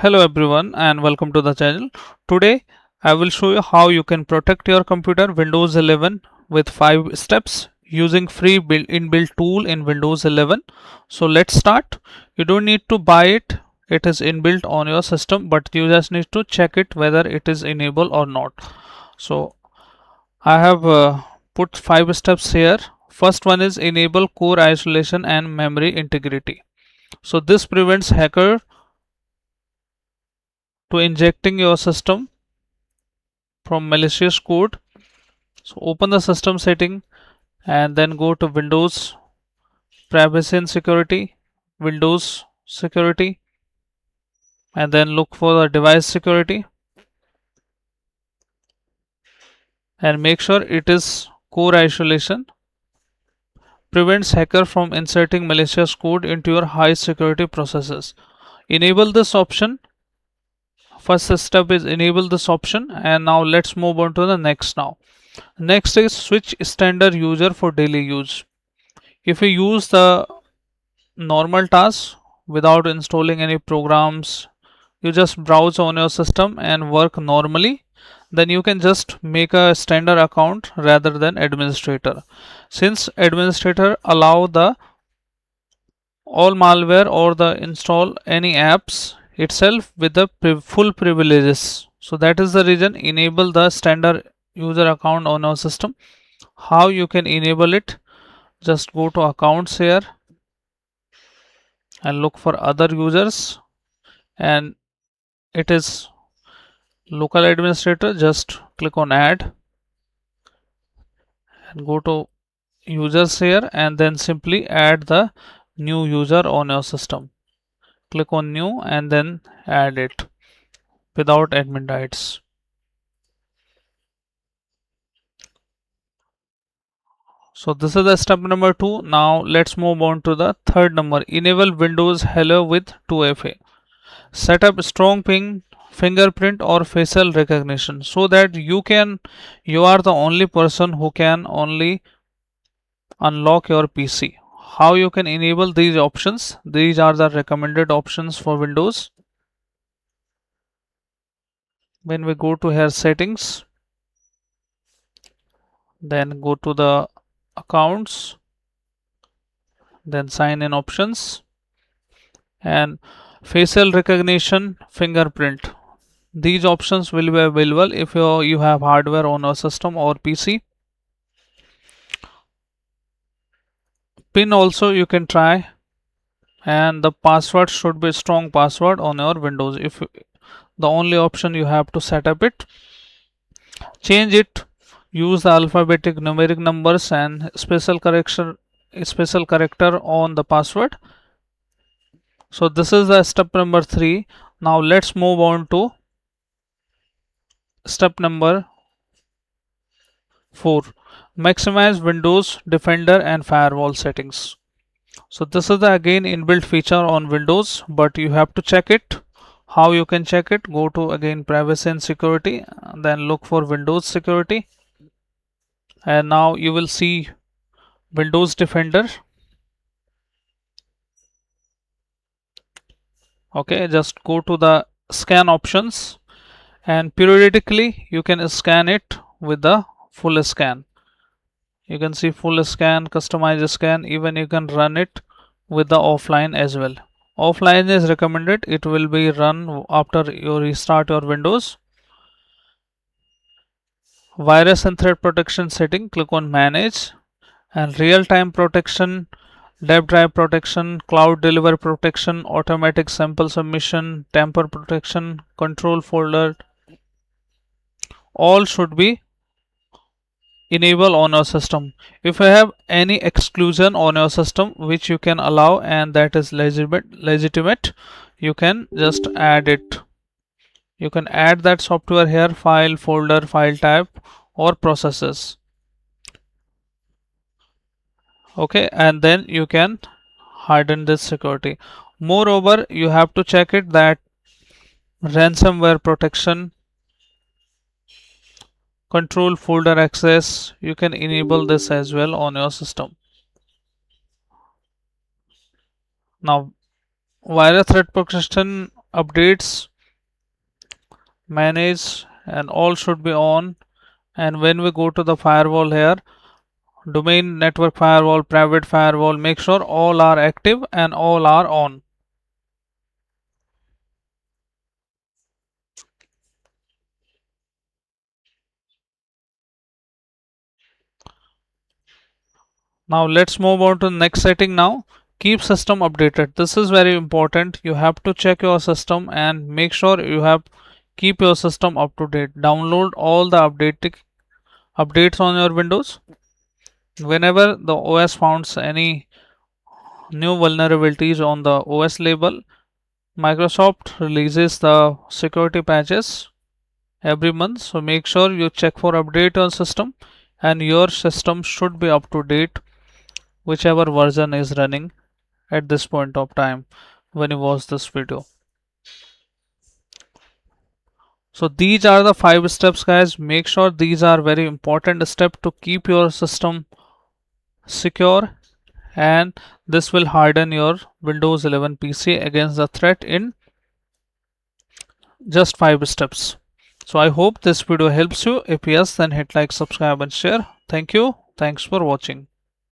Hello everyone and welcome to the channel. Today I will show you how you can protect your computer Windows 11 with 5 steps using free inbuilt tool in Windows 11. So let's start. You don't need to buy it. It is inbuilt on your system, but you just need to check it whether it is enabled or not. So I have put 5 steps here. First one is enable core isolation and memory integrity. So this prevents hacker to injecting your system from malicious code. So open the system setting and then go to Windows privacy and security, Windows security, and then look for the device security and make sure it is core isolation. Prevents hacker from inserting malicious code into your high security processes. Enable this option. First step is enable this option, and now let's move on to the next is switch standard user for daily use. If you use the normal tasks without installing any programs, you just browse on your system and work normally, then you can just make a standard account rather than administrator. Since administrator allow the all malware or the install any apps itself with the full privileges, so that is the reason enable the standard user account on our system. How you can enable it? Just go to accounts here and look for other users, and it is local administrator. Just click on add and go to users here and then simply add the new user on your system. Click on new and then add it without admin rights. So this is the step number 2. Now let's move on to the third number. Enable Windows Hello with 2FA. Set up strong ping, fingerprint or facial recognition so that you are the only person who can only unlock your PC. How you can enable these options? These are the recommended options for Windows. When we go to here settings, then go to the accounts, then sign in options, and facial recognition, fingerprint. These options will be available if you have hardware on a system or PC. Pin also you can try, and the password should be strong password on your Windows. If the only option you have to set up it, change it, use the alphabetic numeric numbers and special character on the password. So this is the step number 3. Now let's move on to step number 4. Maximize Windows Defender and Firewall settings. So this is the again inbuilt feature on Windows, but you have to check it. How you can check it? Go to again privacy and security, then look for Windows security, and now you will see Windows Defender. Okay, just go to the scan options, and periodically you can scan it with the full scan. You can see full scan, customize scan, even you can run it with the offline as well. Offline is recommended. It will be run after you restart your Windows. Virus and threat protection setting, click on manage, and real-time protection, dev drive protection, cloud deliver protection, automatic sample submission, tamper protection, control folder, all should be enable on your system. If you have any exclusion on your system which you can allow and that is legitimate, you can just add it. You can add that software here, file, folder, file type or processes. Okay, and then you can harden this security. Moreover, you have to check it that ransomware protection, control folder access, you can enable this as well on your system. Now virus threat protection updates, manage, and all should be on. And when we go to the firewall here, domain network firewall, private firewall, make sure all are active and all are on. Now let's move on to the next setting now. Keep system updated. This is very important. You have to check your system and make sure you have keep your system up to date. Download all the updates on your Windows. Whenever the OS finds any new vulnerabilities on the OS label, Microsoft releases the security patches every month. So make sure you check for update on system, and your system should be up to date whichever version is running at this point of time when you watch this video. So these are the 5 steps, guys. Make sure these are very important steps to keep your system secure, and this will harden your Windows 11 PC against the threat in just 5 steps. So I hope this video helps you. If yes, then hit like, subscribe and share. Thank you. Thanks for watching.